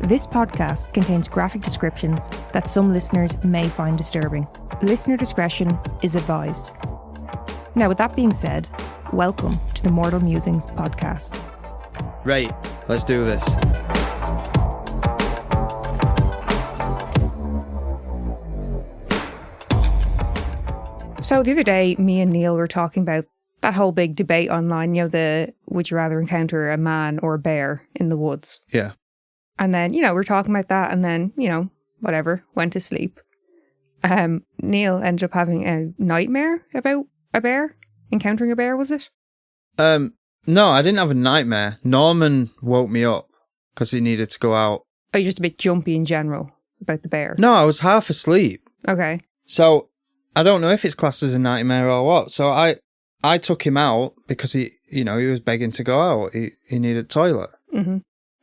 This podcast contains graphic descriptions that some listeners may find disturbing. Listener discretion is advised. Now, with that being said, welcome to the Mortal Musings podcast. Right, let's do this. So the other day, me and Neil were talking about that whole big debate online, the would you rather encounter a man or a bear in the woods? Yeah. And then, we're talking about that and then, whatever, went to sleep. Neil ended up having a nightmare about a bear, encountering a bear, was it? No, I didn't have a nightmare. Norman woke me up because he needed to go out. Are you just a bit jumpy in general about the bear? No, I was half asleep. Okay. So I don't know if it's classed as a nightmare or what. So I took him out because he was begging to go out. He needed a toilet. Mm-hmm.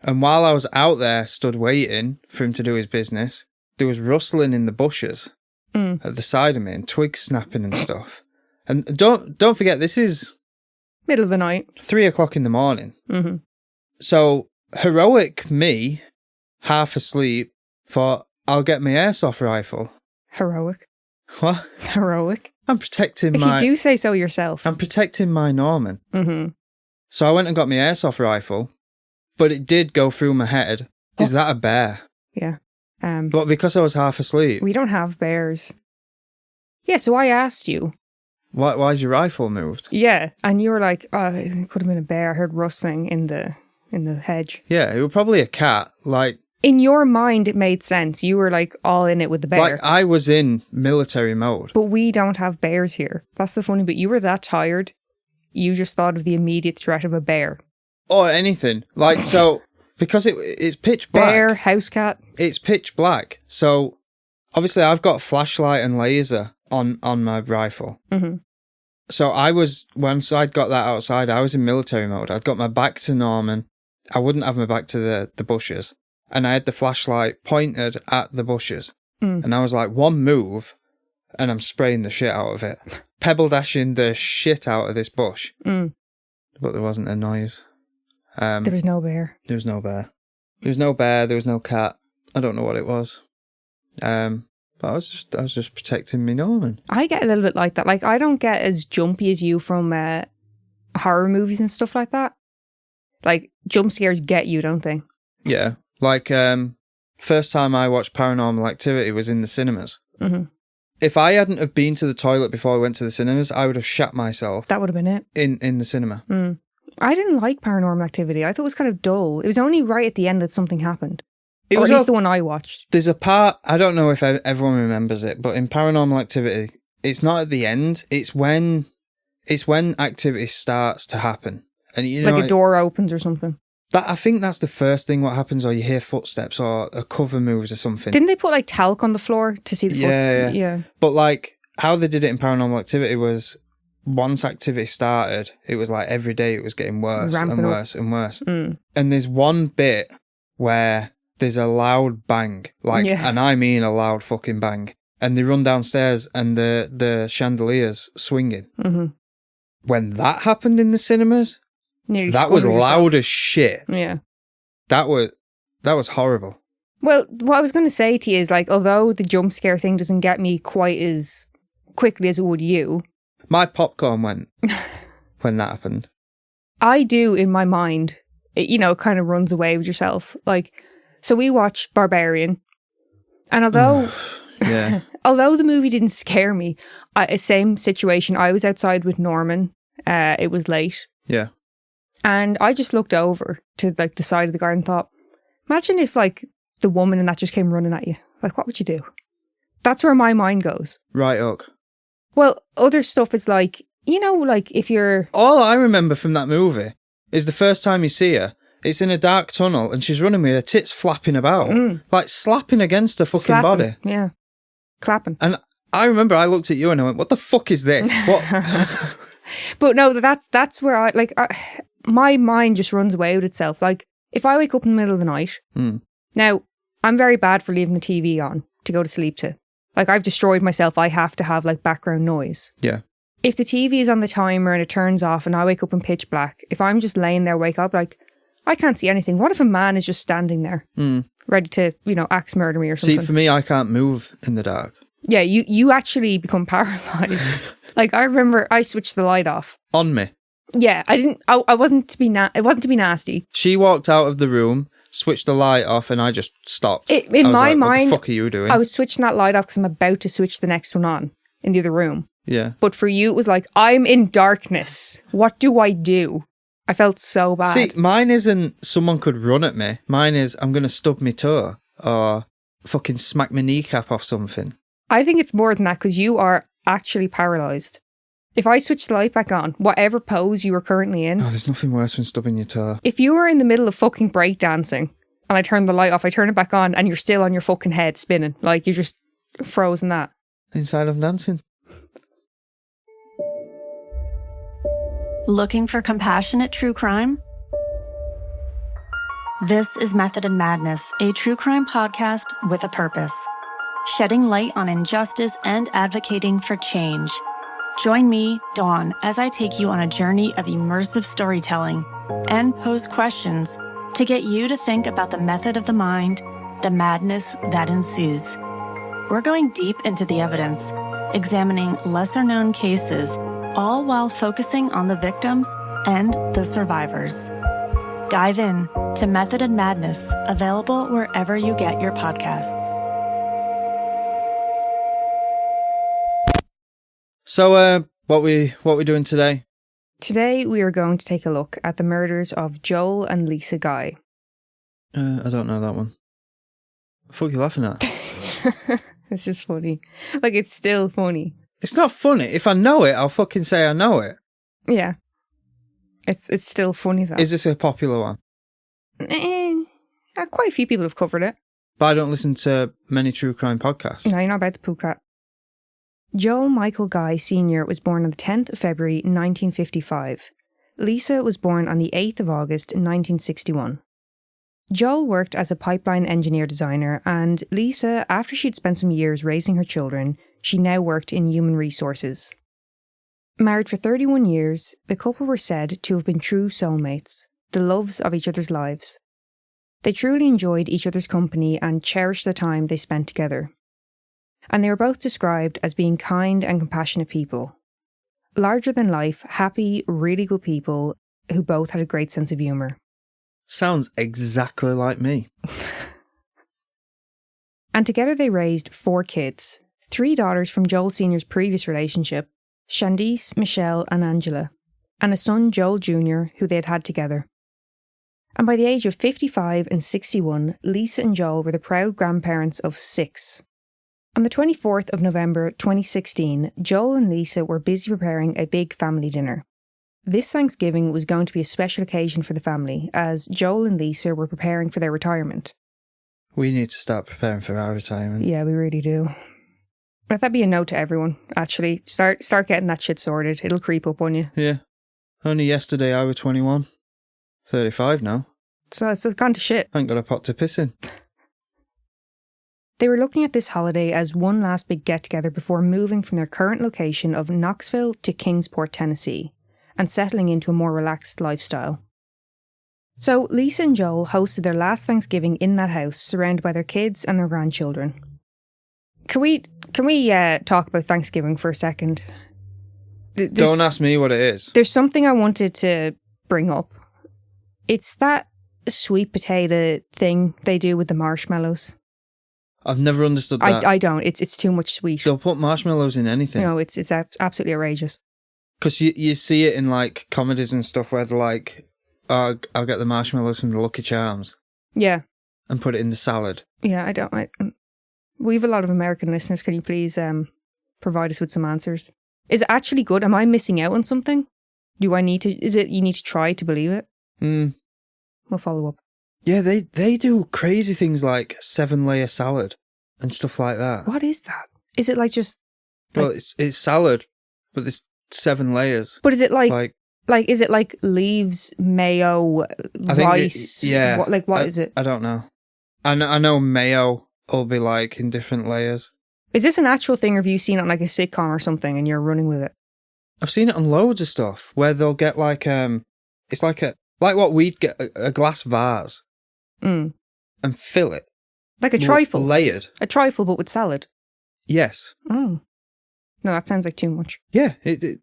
And while I was out there, stood waiting for him to do his business, there was rustling in the bushes at the side of me and twigs snapping and stuff. And don't forget, this is middle of the night, 3 o'clock in the morning. Mm-hmm. So heroic me, half asleep, thought I'll get my airsoft rifle. Heroic. What? Heroic. I'm protecting if my... you do say so yourself. I'm protecting my Norman. Mm-hmm. So I went and got my airsoft rifle, but it did go through my head. Is that a bear? Yeah. But because I was half asleep. We don't have bears. Yeah, so I asked you. Why's your rifle moved? Yeah, and you were like, oh, it could have been a bear. I heard rustling in the hedge. Yeah, it was probably a cat. In your mind, it made sense. You were like all in it with the bear. I was in military mode. But we don't have bears here. That's the funny bit. You were that tired, you just thought of the immediate threat of a bear. Or anything. So, because it's pitch black. Bear, house cat. It's pitch black. So, obviously I've got flashlight and laser on my rifle. Mm-hmm. So once I'd got that outside, I was in military mode. I'd got my back to Norman. I wouldn't have my back to the bushes. And I had the flashlight pointed at the bushes. And I was like, one move, and I'm spraying the shit out of it. Pebble dashing the shit out of this bush. But there wasn't a noise. There was no bear. There was no bear. There was no bear. There was no cat. I don't know what it was. But I was just protecting me Norman. I get a little bit like that. Like, I don't get as jumpy as you from horror movies and stuff like that. Like, jump scares get you, don't they? Yeah. First time I watched Paranormal Activity was in the cinemas. Mm-hmm. If I hadn't have been to the toilet before I went to the cinemas, I would have shat myself. That would have been it. In the cinema. I didn't like Paranormal Activity. I thought it was kind of dull. It was only right at the end that something happened. Or at least the one I watched. There's a part, I don't know if everyone remembers it, but in Paranormal Activity, it's not at the end. It's when activity starts to happen. And a door opens or something. I think that's the first thing what happens, or you hear footsteps or a cover moves or something. Didn't they put talc on the floor to see the Yeah. But how they did it in Paranormal Activity was once activity started, it was like every day it was getting worse and worse and worse. And there's one bit where there's a loud bang, and I mean a loud fucking bang. And they run downstairs and the chandelier's swinging. Mm-hmm. When that happened in the cinemas, that was loud as shit. Yeah. That was horrible. Well, what I was going to say to you is, although the jump scare thing doesn't get me quite as quickly as it would you. My popcorn went when that happened. I do, in my mind. It, kind of runs away with yourself. So we watched Barbarian. And although... yeah. Although the movie didn't scare me, same situation. I was outside with Norman. It was late. Yeah. And I just looked over to the side of the garden and thought, imagine if the woman and that just came running at you. What would you do? That's where my mind goes. Right, Oak. Well, other stuff is if you're... All I remember from that movie is the first time you see her, it's in a dark tunnel and she's running with her tits flapping about. Slapping against her fucking body. Yeah. Clapping. And I remember I looked at you and I went, what the fuck is this? What? But no, that's where my mind just runs away with itself. If I wake up in the middle of the night, now I'm very bad for leaving the TV on to go to sleep to. I've destroyed myself. I have to have background noise. Yeah. If the TV is on the timer and it turns off and I wake up in pitch black, if I'm just laying there, wake up, I can't see anything. What if a man is just standing there? ready to, axe murder me or something. See, for me, I can't move in the dark. Yeah, you actually become paralyzed. Like, I remember I switched the light off. On me. Yeah, I wasn't to be it wasn't to be nasty. She walked out of the room, switched the light off, and I just stopped. In my mind, what the fuck are you doing? I was switching that light off because I'm about to switch the next one on in the other room. Yeah. But for you, it was like, I'm in darkness. What do I do? I felt so bad. See, mine isn't someone could run at me. Mine is I'm going to stub my toe or fucking smack my kneecap off something. I think it's more than that because you are actually paralysed. If I switch the light back on, whatever pose you were currently in... Oh, there's nothing worse than stubbing your toe. If you were in the middle of fucking breakdancing and I turn the light off, I turn it back on and you're still on your fucking head spinning. Like, you're just frozen that. Inside I'm dancing. Looking for compassionate true crime? This is Method and Madness, a true crime podcast with a purpose. Shedding light on injustice and advocating for change. Join me, Dawn, as I take you on a journey of immersive storytelling and pose questions to get you to think about the method of the mind, the madness that ensues. We're going deep into the evidence, examining lesser-known cases, all while focusing on the victims and the survivors. Dive in to Method and Madness, available wherever you get your podcasts. So, what we doing today? Today we are going to take a look at the murders of Joel and Lisa Guy. I don't know that one. What the fuck are you laughing at? It's just funny. Like, it's still funny. It's not funny. If I know it, I'll fucking say I know it. Yeah. It's still funny though. Is this a popular one? Quite a few people have covered it. But I don't listen to many true crime podcasts. No, you're not about the Pookat. Joel Michael Guy Sr. was born on the 10th of February 1955. Lisa was born on the 8th of August 1961. Joel worked as a pipeline engineer designer, and Lisa, after she'd spent some years raising her children, she now worked in human resources. Married for 31 years, the couple were said to have been true soulmates, the loves of each other's lives. They truly enjoyed each other's company and cherished the time they spent together. And they were both described as being kind and compassionate people. Larger than life, happy, really good people who both had a great sense of humour. Sounds exactly like me. And together they raised 4 kids, 3 daughters from Joel Sr.'s previous relationship, Shandice, Michelle and Angela, and a son, Joel Jr., who they had had together. And by the age of 55 and 61, Lisa and Joel were the proud grandparents of 6. On the 24th of November 2016, Joel and Lisa were busy preparing a big family dinner. This Thanksgiving was going to be a special occasion for the family, as Joel and Lisa were preparing for their retirement. We need to start preparing for our retirement. Yeah, we really do. Let that be a note to everyone, actually. Start getting that shit sorted. It'll creep up on you. Yeah. Only yesterday I was 21. 35 now. So it's gone to shit. I ain't got a pot to piss in. They were looking at this holiday as one last big get-together before moving from their current location of Knoxville to Kingsport, Tennessee, and settling into a more relaxed lifestyle. So Lisa and Joel hosted their last Thanksgiving in that house, surrounded by their kids and their grandchildren. Can we talk about Thanksgiving for a second? Don't ask me what it is. There's something I wanted to bring up. It's that sweet potato thing they do with the marshmallows. I've never understood that. I don't. It's too much sweet. They'll put marshmallows in anything. No, it's absolutely outrageous. Because you see it in like comedies and stuff where they're like, oh, I'll get the marshmallows from the Lucky Charms. Yeah. And put it in the salad. Yeah, we have a lot of American listeners. Can you please provide us with some answers? Is it actually good? Am I missing out on something? You need to try to believe it? We'll follow up. Yeah, they do crazy things like 7-layer salad and stuff like that. What is that? Is it like just... Well, it's salad, but there's 7 layers. But is it like is it like leaves, mayo, rice? Yeah. What is it? I don't know. I know mayo will be like in different layers. Is this an actual thing or have you seen it on like a sitcom or something and you're running with it? I've seen it on loads of stuff where they'll get like, it's like what we'd get, a glass vase. And fill it Like a trifle. Layered. A trifle, but with salad. Yes. Oh. No, that sounds like too much. Yeah, it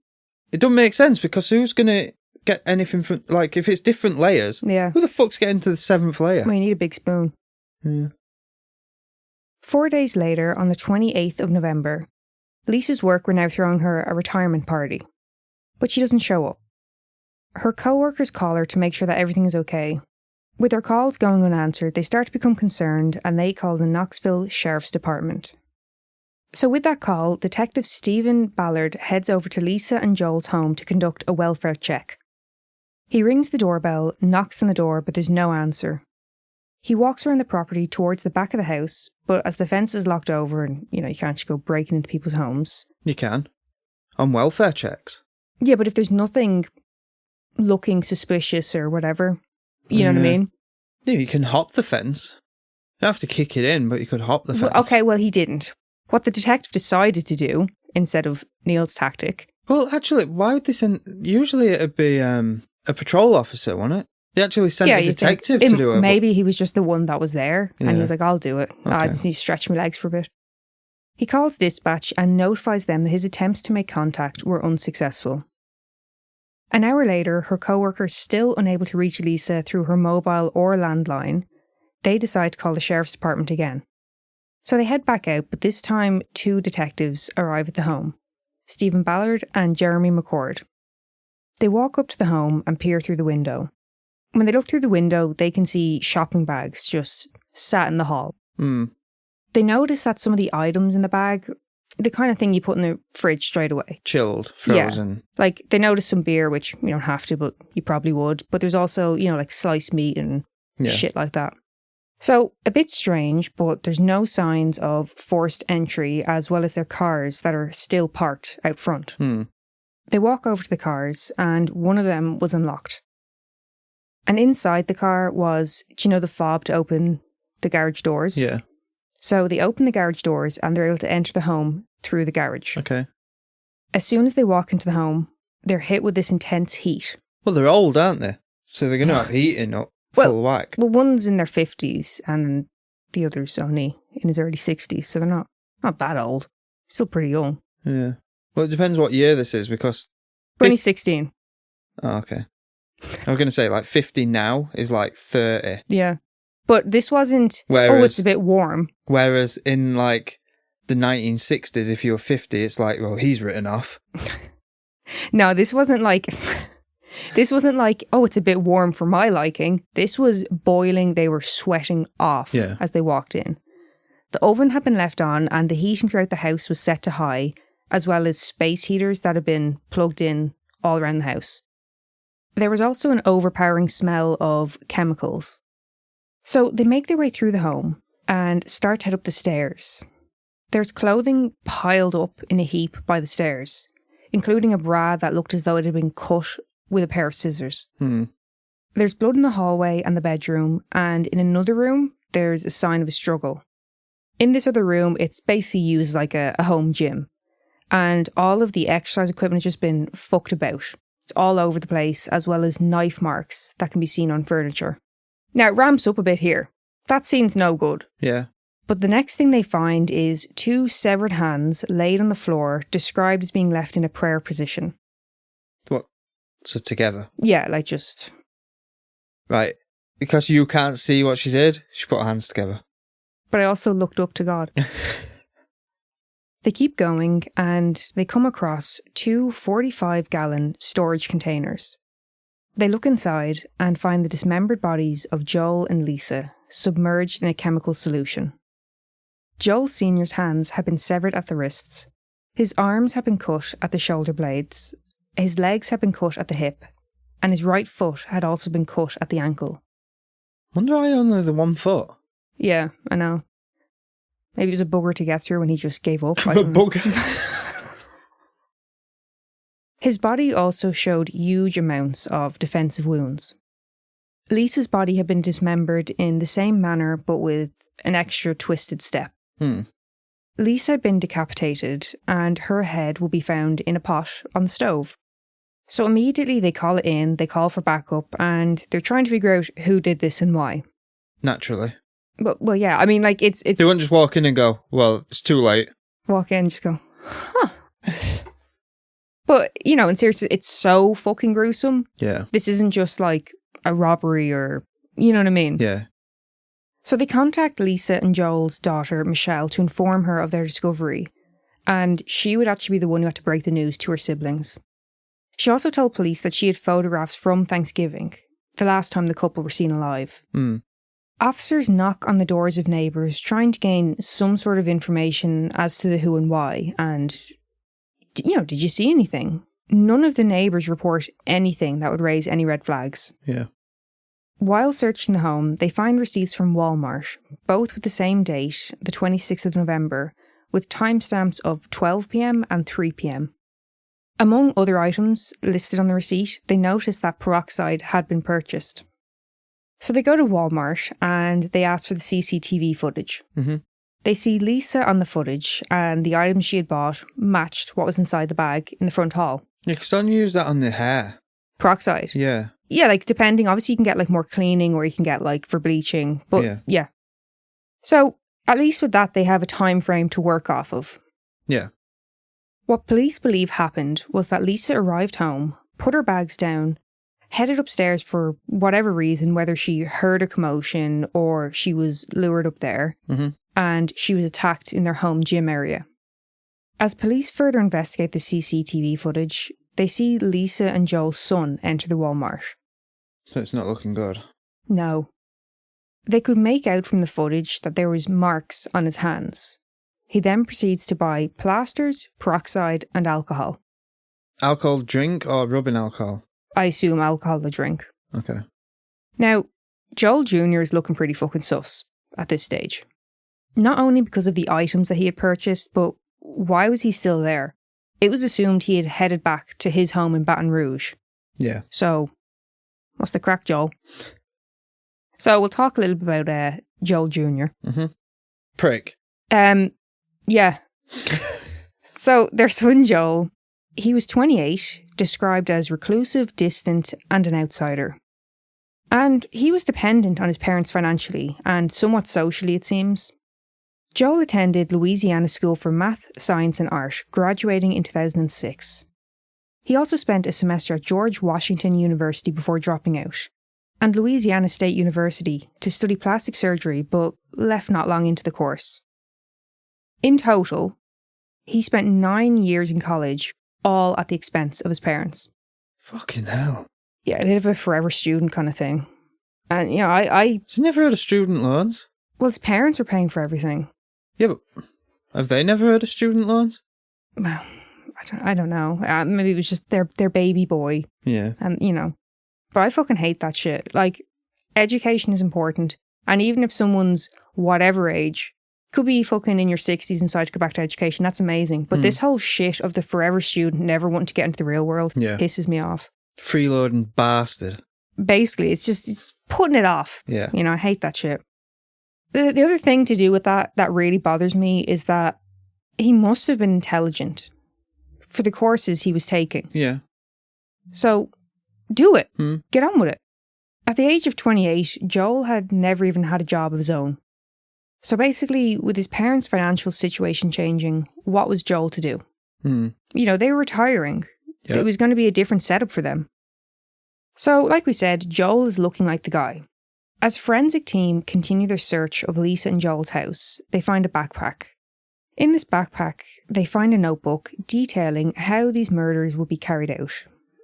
doesn't make sense because who's going to get anything from, like, if it's different layers, who the fuck's getting to the 7th layer? Well, you need a big spoon. Yeah. 4 days later, on the 28th of November, Lisa's work were now throwing her a retirement party. But she doesn't show up. Her co-workers call her to make sure that everything is okay. With their calls going unanswered, they start to become concerned and they call the Knoxville Sheriff's Department. So with that call, Detective Stephen Ballard heads over to Lisa and Joel's home to conduct a welfare check. He rings the doorbell, knocks on the door, but there's no answer. He walks around the property towards the back of the house, but as the fence is locked over and, you can't just go breaking into people's homes. You can. On welfare checks. Yeah, but if there's nothing looking suspicious or whatever, you know what I mean? Yeah, you can hop the fence. You have to kick it in, but you could hop the fence. Well, he didn't. What the detective decided to do, instead of Neil's tactic... Well, actually, why would they send... Usually it'd be a patrol officer, wouldn't it? They actually sent a detective to do it. Maybe he was just the one that was there, and he was like, I'll do it. Okay. I just need to stretch my legs for a bit. He calls dispatch and notifies them that his attempts to make contact were unsuccessful. An hour later, her co-worker still unable to reach Lisa through her mobile or landline. They decide to call the sheriff's department again. So they head back out, but this time 2 detectives arrive at the home, Stephen Ballard and Jeremy McCord. They walk up to the home and peer through the window. When they look through the window, they can see shopping bags just sat in the hall. They notice that some of the items in the bag, the kind of thing you put in the fridge straight away. Chilled, frozen. Yeah. Like, they notice some beer, which you don't have to, but you probably would. But there's also, like sliced meat and shit like that. So, a bit strange, but there's no signs of forced entry as well as their cars that are still parked out front. They walk over to the cars and one of them was unlocked. And inside the car was, the fob to open the garage doors? Yeah. So they open the garage doors and they're able to enter the home through the garage. Okay. As soon as they walk into the home, they're hit with this intense heat. Well, they're old, aren't they? So they're going to have heating up full whack. Well, one's in their 50s and the other's only in his early 60s, so they're not that old. Still pretty young. Yeah. Well, it depends what year this is because... 2016. Oh, okay. I was going to say, 50 now is 30. Yeah. But this wasn't, it's a bit warm. Whereas in, the 1960s, if you were 50, it's well, he's written off. No, this wasn't it's a bit warm for my liking. This was boiling. They were sweating off as they walked in. The oven had been left on and the heating throughout the house was set to high, as well as space heaters that had been plugged in all around the house. There was also an overpowering smell of chemicals. So they make their way through the home and start to head up the stairs. There's clothing piled up in a heap by the stairs, including a bra that looked as though it had been cut with a pair of scissors. There's blood in the hallway and the bedroom, and in another room, there's a sign of a struggle. In this other room, it's basically used like a home gym, and all of the exercise equipment has just been fucked about. It's all over the place, as well as knife marks that can be seen on furniture. Now, it ramps up a bit here. That scene's no good. Yeah. But the next thing they find is 2 severed hands laid on the floor, described as being left in a prayer position. What? So together? Yeah, just... Right. Because you can't see what she did, she put her hands together. But I also looked up to God. They keep going and they come across 2 45-gallon storage containers. They look inside and find the dismembered bodies of Joel and Lisa submerged in a chemical solution. Joel Sr.'s hands had been severed at the wrists. His arms had been cut at the shoulder blades. His legs had been cut at the hip. And his right foot had also been cut at the ankle. Wonder why only the 1 foot? Yeah, I know. Maybe it was a bugger to get through when he just gave up. A bugger? His body also showed huge amounts of defensive wounds. Lisa's body had been dismembered in the same manner, but with an extra twisted step. Lisa had been decapitated, and her head will be found in a pot on the stove. So immediately they call it in, they call for backup, and they're trying to figure out who did this and why. Naturally. But, well, yeah, I mean, like, it's... They wouldn't just walk in and go, well, it's too late. Walk in and just go, huh. But, you know, and seriously, it's so fucking gruesome. Yeah. This isn't just like a robbery or, you know what I mean? Yeah. So they contact Lisa and Joel's daughter, Michelle, to inform her of their discovery. And she would actually be the one who had to break the news to her siblings. She also told police that she had photographs from Thanksgiving, the last time the couple were seen alive. Officers knock on the doors of neighbours, trying to gain some sort of information as to the who and why. And, you know, did you see anything? None of the neighbours report anything that would raise any red flags. Yeah. While searching the home, they find receipts from Walmart, both with the same date, the 26th of November, with timestamps of 12 p.m. and 3 p.m. Among other items listed on the receipt, they noticed that peroxide had been purchased. So they go to Walmart and they ask for the CCTV footage. They see Lisa on the footage and the items she had bought matched what was inside the bag in the front hall. Yeah, because don't use that on the hair. Peroxide? Yeah. Yeah, like depending, obviously you can get like more cleaning or you can get like for bleaching, but yeah. So at least with that, they have a time frame to work off of. Yeah. What police believe happened was that Lisa arrived home, put her bags down, headed upstairs for whatever reason, whether she heard a commotion or she was lured up there, and she was attacked in their home gym area. As police further investigate the CCTV footage, they see Lisa and Joel's son enter the Walmart. So it's not looking good. No. They could make out from the footage that there was marks on his hands. He then proceeds to buy plasters, peroxide and alcohol. Alcohol drink or rubbing alcohol? I assume alcohol to drink. Okay. Now, Joel Jr. is looking pretty fucking sus at this stage. Not only because of the items that he had purchased, but why was he still there? It was assumed he had headed back to his home in Baton Rouge. Yeah. So, what's the crack, Joel? So, we'll talk a little bit about Joel Jr. Prick. Yeah. So, their son Joel, he was 28, described as reclusive, distant, and an outsider. And he was dependent on his parents financially, and somewhat socially, it seems. Joel attended Louisiana School for Math, Science and Art, graduating in 2006. He also spent a semester at George Washington University before dropping out, and Louisiana State University to study plastic surgery, but left not long into the course. In total, he spent 9 years in college, all at the expense of his parents. Fucking hell. Yeah, a bit of a forever student kind of thing. And, you know, He's never heard of student loans. Well, his parents were paying for everything. Yeah, but have they never heard of student loans? Well, I don't know. Maybe it was just their baby boy. Yeah. And, you know. But I fucking hate that shit. Like, education is important. And even if someone's whatever age, could be fucking in your 60s and decide to go back to education, that's amazing. But this whole shit of the forever student never wanting to get into the real world pisses me off. Freeloading bastard. Basically, it's putting it off. Yeah. You know, I hate that shit. The other thing to do with that really bothers me is that he must have been intelligent for the courses he was taking. Yeah. So, do it. Get on with it. At the age of 28, Joel had never even had a job of his own. So basically, with his parents' financial situation changing, what was Joel to do? You know, they were retiring. Yep. It was going to be a different setup for them. So, like we said, Joel is looking like the guy. As a forensic team continue their search of Lisa and Joel's house, they find a backpack. In this backpack, they find a notebook detailing how these murders would be carried out.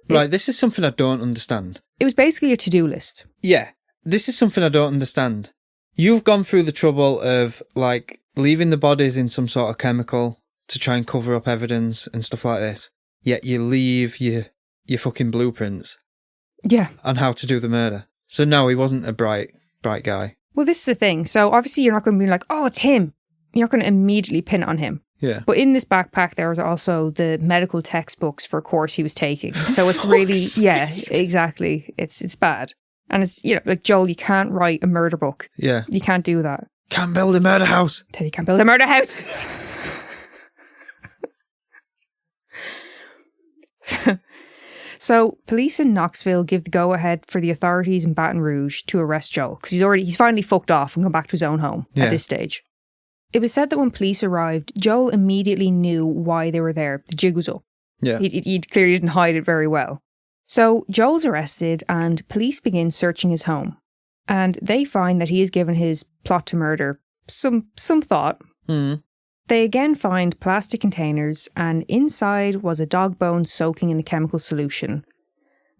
Right, this is something I don't understand. It was basically a to-do list. Yeah, this is something I don't understand. You've gone through the trouble of, like, leaving the bodies in some sort of chemical to try and cover up evidence and stuff like this. Yet you leave your fucking blueprints. Yeah. On how to do the murder. So no, he wasn't a bright guy. Well, this is the thing. So obviously you're not going to be like, oh, it's him. You're not going to immediately pin it on him. Yeah. But in this backpack, there was also the medical textbooks for a course he was taking. So it's really, yeah, exactly. It's bad. And it's, you know, like, Joel, you can't write a murder book. Yeah. You can't do that. Can't build a murder house. Tell you can't build a murder house. So police in Knoxville give the go-ahead for the authorities in Baton Rouge to arrest Joel because he's finally fucked off and come back to his own home at this stage. It was said that when police arrived, Joel immediately knew why they were there. The jig was up. Yeah. He clearly didn't hide it very well. So Joel's arrested and police begin searching his home. And they find that he has given his plot to murder some thought. Mm. They again find plastic containers and inside was a dog bone soaking in a chemical solution.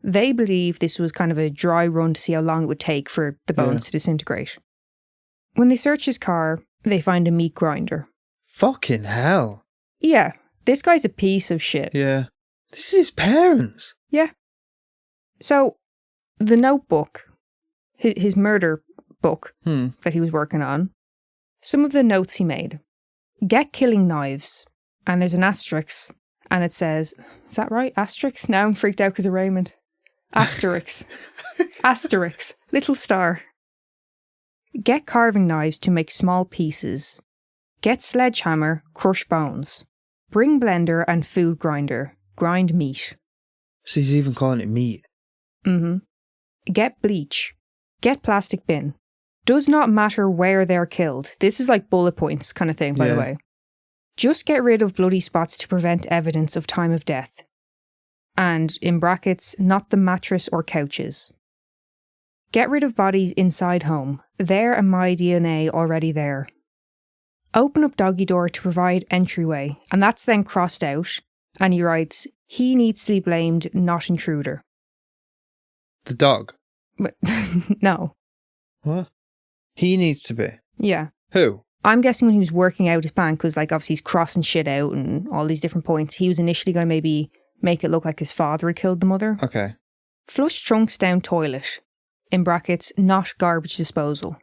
They believe this was kind of a dry run to see how long it would take for the bones to disintegrate. When they search his car, they find a meat grinder. Fucking hell. Yeah, this guy's a piece of shit. Yeah. This is his parents. Yeah. So, the notebook, his murder book that he was working on, some of the notes he made. Get killing knives. And there's an asterisk. And it says, is that right? Asterisk? Now I'm freaked out because of Raymond. Asterisk. Asterisk. Little star. Get carving knives to make small pieces. Get sledgehammer, crush bones. Bring blender and food grinder. Grind meat. So he's even calling it meat. Mm-hmm. Get bleach. Get plastic bin. Does not matter where they're killed. This is like bullet points kind of thing, by the way. Just get rid of bloody spots to prevent evidence of time of death. And, in brackets, not the mattress or couches. Get rid of bodies inside home. There and my DNA already there. Open up doggy door to provide entryway. And that's then crossed out. And he writes, he needs to be blamed, not intruder. The dog? No. What? He needs to be? Yeah. Who? I'm guessing when he was working out his plan, because like obviously he's crossing shit out and all these different points, he was initially going to maybe make it look like his father had killed the mother. Okay. Flush trunks down toilet. In brackets, not garbage disposal.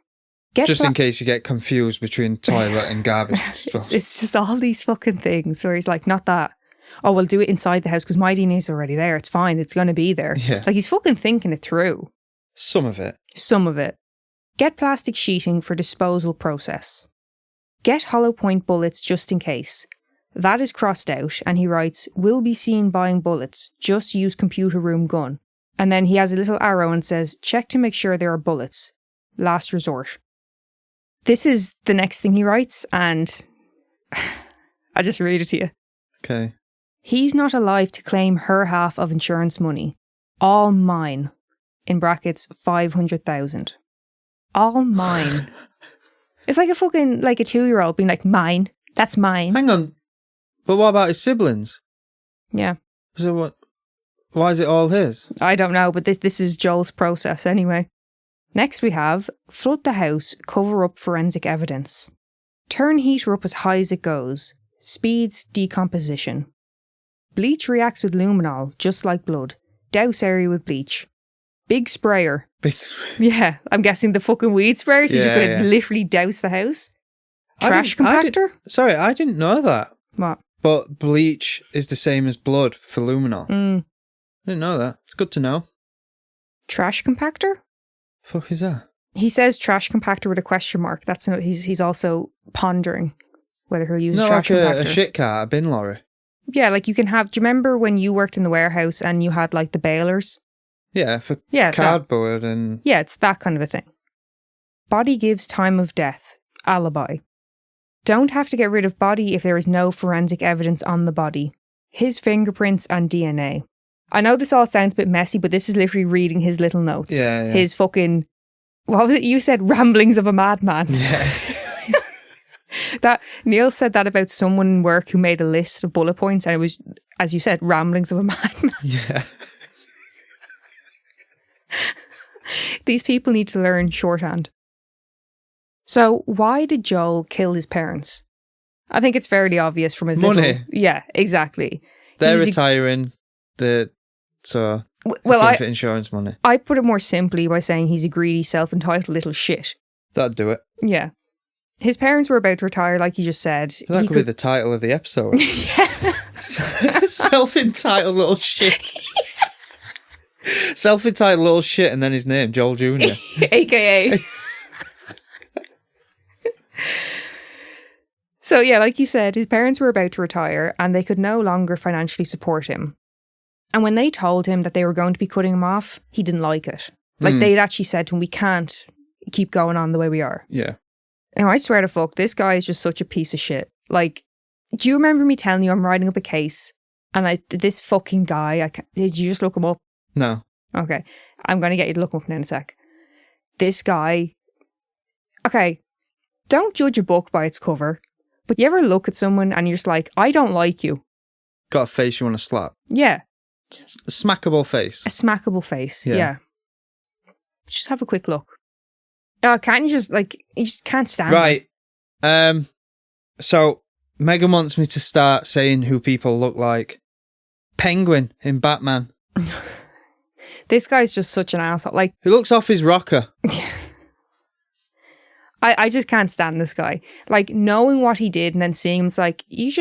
Just in case you get confused between toilet and garbage disposal. It's just all these fucking things where he's like, not that. Oh, we'll do it inside the house because my DNA is already there. It's fine. It's going to be there. Yeah. Like he's fucking thinking it through. Some of it. Some of it. Get plastic sheeting for disposal process. Get hollow point bullets just in case. That is crossed out and he writes, will be seen buying bullets. Just use computer room gun. And then he has a little arrow and says, check to make sure there are bullets. Last resort. This is the next thing he writes and I'll just read it to you. Okay. He's not alive to claim her half of insurance money. All mine. In brackets, 500,000. All mine. It's like a fucking, like a 2-year-old being like, mine. That's mine. Hang on. But what about his siblings? Yeah. So what? Why is it all his? I don't know, but this is Joel's process anyway. Next we have, flood the house, cover up forensic evidence. Turn heater up as high as it goes. Speeds decomposition. Bleach reacts with luminol, just like blood. Douse area with bleach. Big sprayer. Big sprayer. Yeah, I'm guessing the fucking weed sprayer. So he's just going to literally douse the house. Trash compactor? I didn't know that. What? But bleach is the same as blood for luminol. I didn't know that. It's good to know. Trash compactor? Fuck is that? He says trash compactor with a question mark. That's he's also pondering whether he'll use a trash compactor. A shit car, a bin lorry. Yeah, like you can have. Do you remember when you worked in the warehouse and you had like the balers? Yeah, for cardboard and... Yeah, it's that kind of a thing. Body gives time of death. Alibi. Don't have to get rid of body if there is no forensic evidence on the body. His fingerprints and DNA. I know this all sounds a bit messy, but this is literally reading his little notes. Yeah. His fucking... What was it you said? Ramblings of a madman. Yeah. That Neil said that about someone in work who made a list of bullet points and it was, as you said, ramblings of a madman. Yeah. These people need to learn shorthand. So why did Joel kill his parents? I think it's fairly obvious from his money. Yeah, exactly. They're retiring. So for insurance money. I put it more simply by saying he's a greedy, self-entitled little shit. That'd do it. Yeah. His parents were about to retire, like you just said. That could be the title of the episode. Yeah. Self-entitled little shit. Self-entitled little shit and then his name, Joel Jr. AKA. So yeah, like you said, his parents were about to retire and they could no longer financially support him. And when they told him that they were going to be cutting him off, he didn't like it. Like, they'd actually said to him, we can't keep going on the way we are. Yeah. Now, I swear to fuck, this guy is just such a piece of shit. Like, do you remember me telling you I'm writing up a case and this fucking guy, did you just look him up? No. Okay. I'm going to get you to look him up in a sec. This guy, okay, don't judge a book by its cover, but you ever look at someone and you're just like, I don't like you. Got a face you want to slap? Yeah. Smackable face. A smackable face, yeah. Just have a quick look. Oh, can't you just, like, you just can't stand Right. So, Megan wants me to start saying who people look like. Penguin in Batman. This guy's just such an asshole. Like, he looks off his rocker. I just can't stand this guy. Like, knowing what he did and then seeing him, it's like, you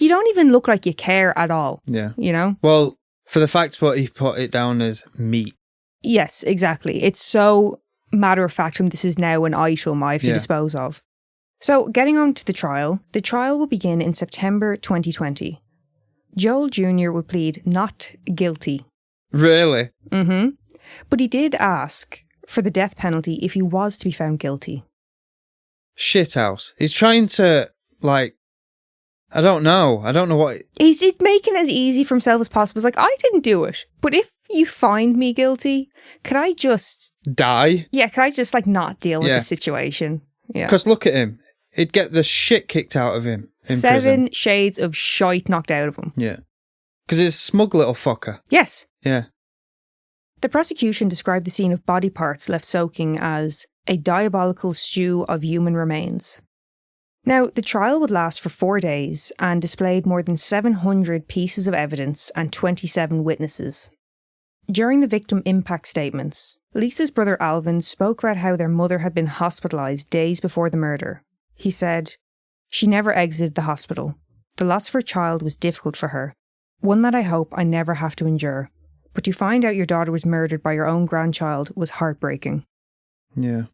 don't even look like you care at all. Yeah. You know? Well, for the fact what he put it down as meat. Yes, exactly. It's so matter of fact, this is now an item I have to dispose of. So, getting on to the trial will begin in September 2020. Joel Jr. would plead not guilty. Really? Mm-hmm. But he did ask for the death penalty if he was to be found guilty. Shithouse. He's trying to, like, I don't know what... He's making it as easy for himself as possible. It's like, I didn't do it. But if you find me guilty, could I just... die? Yeah, could I just, like, not deal with the situation? Yeah. Because look at him. He'd get the shit kicked out of him in 7 prison. shades of shite knocked out of him. Yeah. Because he's a smug little fucker. Yes. Yeah. The prosecution described the scene of body parts left soaking as a diabolical stew of human remains. Now, the trial would last for 4 days and displayed more than 700 pieces of evidence and 27 witnesses. During the victim impact statements, Lisa's brother Alvin spoke about how their mother had been hospitalised days before the murder. He said, "She never exited the hospital. The loss of her child was difficult for her, one that I hope I never have to endure. But to find out your daughter was murdered by your own grandchild was heartbreaking." Yeah.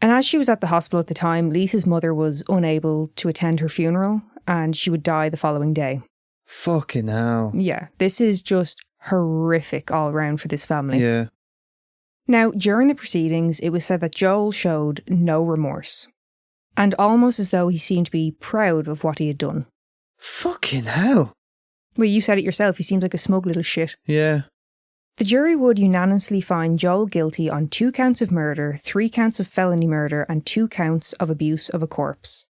And as she was at the hospital at the time, Lisa's mother was unable to attend her funeral and she would die the following day. Fucking hell. Yeah, this is just horrific all around for this family. Yeah. Now, during the proceedings, it was said that Joel showed no remorse, and almost as though he seemed to be proud of what he had done. Fucking hell. Well, you said it yourself, he seems like a smug little shit. Yeah. The jury would unanimously find Joel guilty on 2 counts of murder, 3 counts of felony murder, and 2 counts of abuse of a corpse.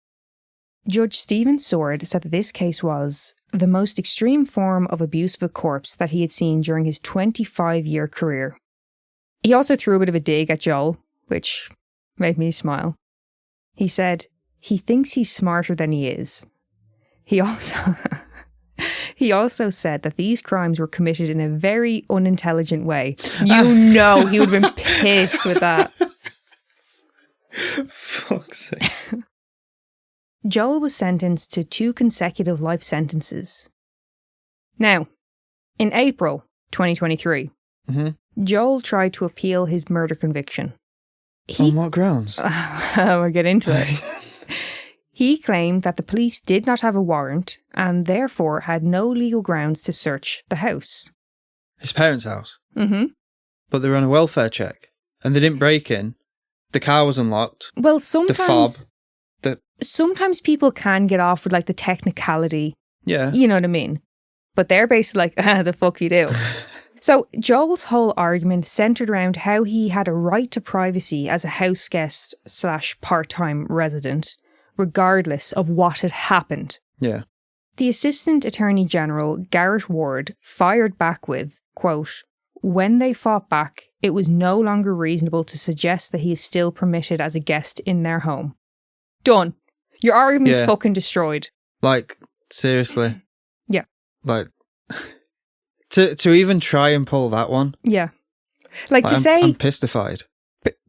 Judge Stephen Sword said that this case was the most extreme form of abuse of a corpse that he had seen during his 25-year career. He also threw a bit of a dig at Joel, which made me smile. He said, he thinks he's smarter than he is. He also said that these crimes were committed in a very unintelligent way. You know he would have been pissed with that. Fuck's sake. Joel was sentenced to 2 consecutive life sentences. Now, in April 2023, Joel tried to appeal his murder conviction. On what grounds? We'll get into it. He claimed that the police did not have a warrant and therefore had no legal grounds to search the house. His parents' house? Mm-hmm. But they were on a welfare check and they didn't break in. The car was unlocked. Well, sometimes... The fob. Sometimes people can get off with like the technicality. Yeah. You know what I mean? But they're basically like, the fuck you do. So Joel's whole argument centred around how he had a right to privacy as a house guest / part-time resident, regardless of what had happened. Yeah. The Assistant Attorney General, Garrett Ward, fired back with, quote, "When they fought back, it was no longer reasonable to suggest that he is still permitted as a guest in their home." Done. Your argument's fucking destroyed. Like, seriously. Yeah. Like, to even try and pull that one. Yeah. Like to say... I'm pistified.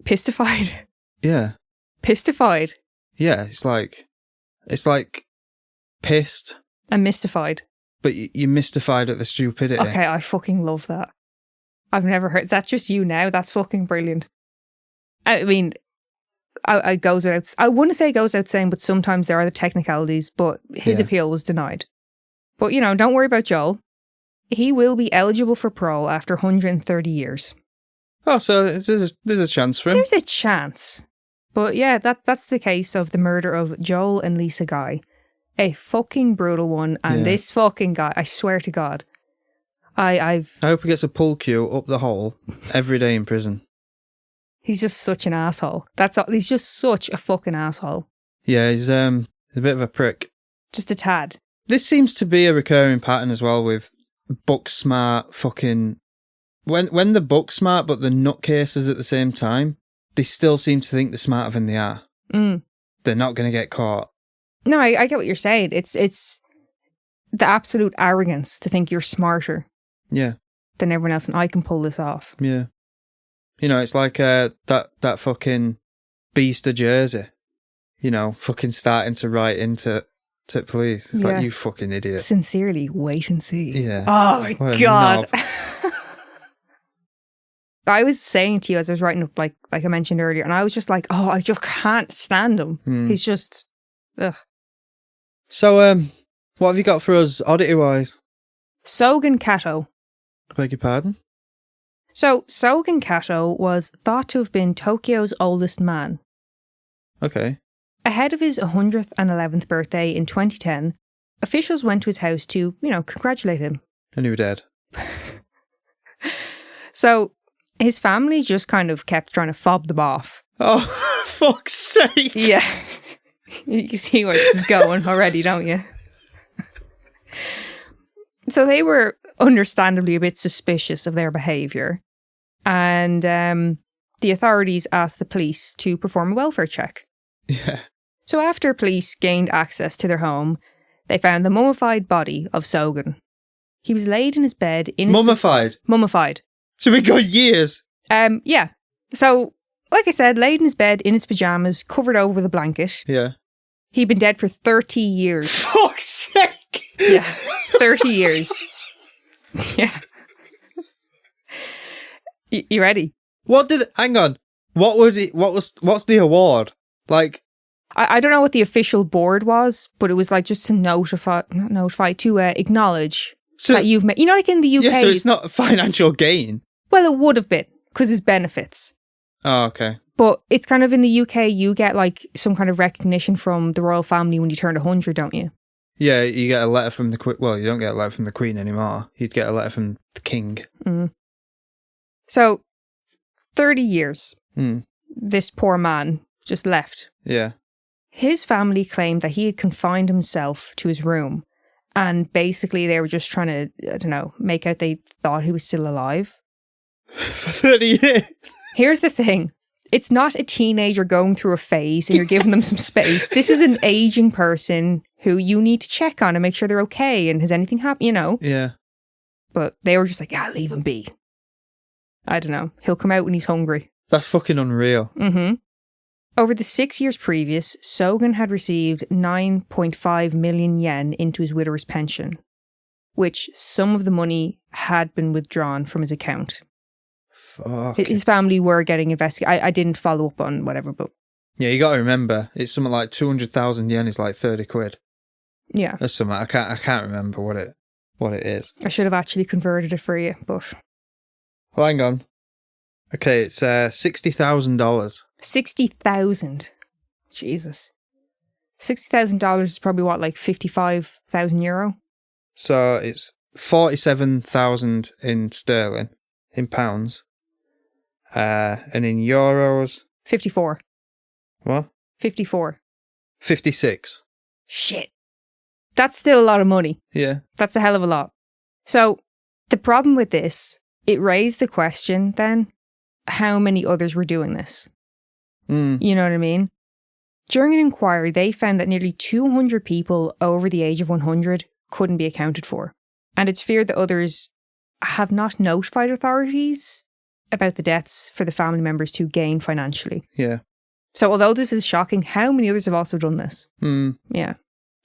Pistified? Yeah. Pistified? Yeah, it's like pissed. And mystified. But you're mystified at the stupidity. Okay, I fucking love that. I've never heard... Is that just you now? That's fucking brilliant. I mean... I goes without... I wouldn't say it goes without saying, but sometimes there are the technicalities, but his appeal was denied. But, you know, don't worry about Joel. he will be eligible for parole after 130 years. Oh, so there's a chance for him. There's a chance. But yeah, that's the case of the murder of Joel and Lisa Guy. A fucking brutal one. And this fucking guy, I swear to God, I hope he gets a pull cue up the hole every day in prison. He's just such an asshole. That's all. He's just such a fucking asshole. Yeah, he's a bit of a prick. Just a tad. This seems to be a recurring pattern as well with book smart fucking... When they're book smart but they're nutcases at the same time, they still seem to think they're smarter than they are. Mm. They're not going to get caught. No, I get what you're saying. It's the absolute arrogance to think you're smarter than everyone else and I can pull this off. Yeah. You know, it's like that fucking Beast of Jersey, you know, fucking starting to write into police. It's like, you fucking idiot. Sincerely, wait and see. Yeah. Oh my God. I was saying to you as I was writing up, like I mentioned earlier, and I was just like, oh, I just can't stand him. He's just, ugh. So, what have you got for us, oddity-wise? Sogen Kato. Beg your pardon? So, Sogen Kato was thought to have been Tokyo's oldest man. Okay. Ahead of his 111th birthday in 2010, officials went to his house to, congratulate him. And he was dead. So, his family just kind of kept trying to fob them off. Oh, fuck's sake. Yeah. You can see where this is going already, don't you? So they were understandably a bit suspicious of their behaviour. And the authorities asked the police to perform a welfare check. Yeah. So after police gained access to their home, they found the mummified body of Sogen. He was laid in his bed in... Mummified? Mummified. So we got years? Yeah. So, like I said, laid in his bed in his pyjamas, covered over with a blanket. Yeah. He'd been dead for 30 years. Fuck's sake! Yeah, 30 years. Yeah. You ready? Hang on. What's the award? Like... I don't know what the official board was, but it was like just to acknowledge that you've met, like in the UK. Yeah, so it's not a financial gain. Well, it would have been, because it's benefits. Oh, okay. But it's kind of in the UK, you get like some kind of recognition from the royal family when you turn 100, don't you? Yeah, you get a letter from the Queen. Well, you don't get a letter from the Queen anymore. You'd get a letter from the King. Mm. So, 30 years, this poor man just left. Yeah. His family claimed that he had confined himself to his room. And basically they were just trying to, make out they thought he was still alive. For 30 years. Here's the thing. It's not a teenager going through a phase and you're giving them some space. This is an aging person who you need to check on and make sure they're okay and has anything happened, Yeah. But they were just like, leave him be. I don't know. He'll come out when he's hungry. That's fucking unreal. Mm-hmm. Over the 6 years previous, Sogen had received 9.5 million yen into his widower's pension, which some of the money had been withdrawn from his account. Fuck. His family were getting investigated. I didn't follow up on whatever, but... Yeah, you got to remember, it's something like 200,000 yen is like 30 quid. Yeah. That's something, I can't remember what it is. I should have actually converted it for you, but... Well, hang on. Okay, it's $60,000. 60,000. Jesus. $60,000 is probably what, like 55,000 euro? So it's 47,000 in sterling, in pounds. And in euros... 54. What? 54. 56. Shit. That's still a lot of money. Yeah. That's a hell of a lot. So, the problem with this, it raised the question then, how many others were doing this? You know what I mean? During an inquiry, they found that nearly 200 people over the age of 100 couldn't be accounted for. And it's feared that others have not notified authorities about the deaths for the family members to gain financially. Yeah. So although this is shocking, how many others have also done this? Yeah.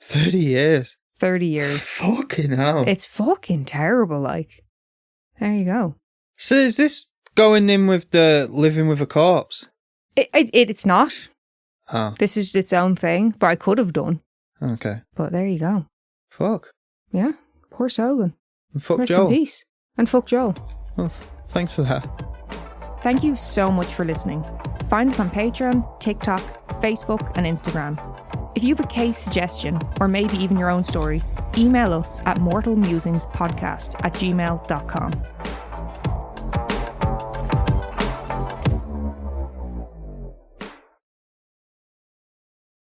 30 years. 30 years. Fucking hell. It's fucking terrible, like. There you go. So is this going in with the living with a corpse? It's not. Oh. This is its own thing, but I could have done. Okay. But there you go. Fuck. Yeah. Poor Sogen. And fuck Rest Joel. in peace. And fuck Joel. Well, thanks for that. Thank you so much for listening. Find us on Patreon, TikTok, Facebook, and Instagram. If you have a case suggestion, or maybe even your own story, email us at mortalmusingspodcast@gmail.com.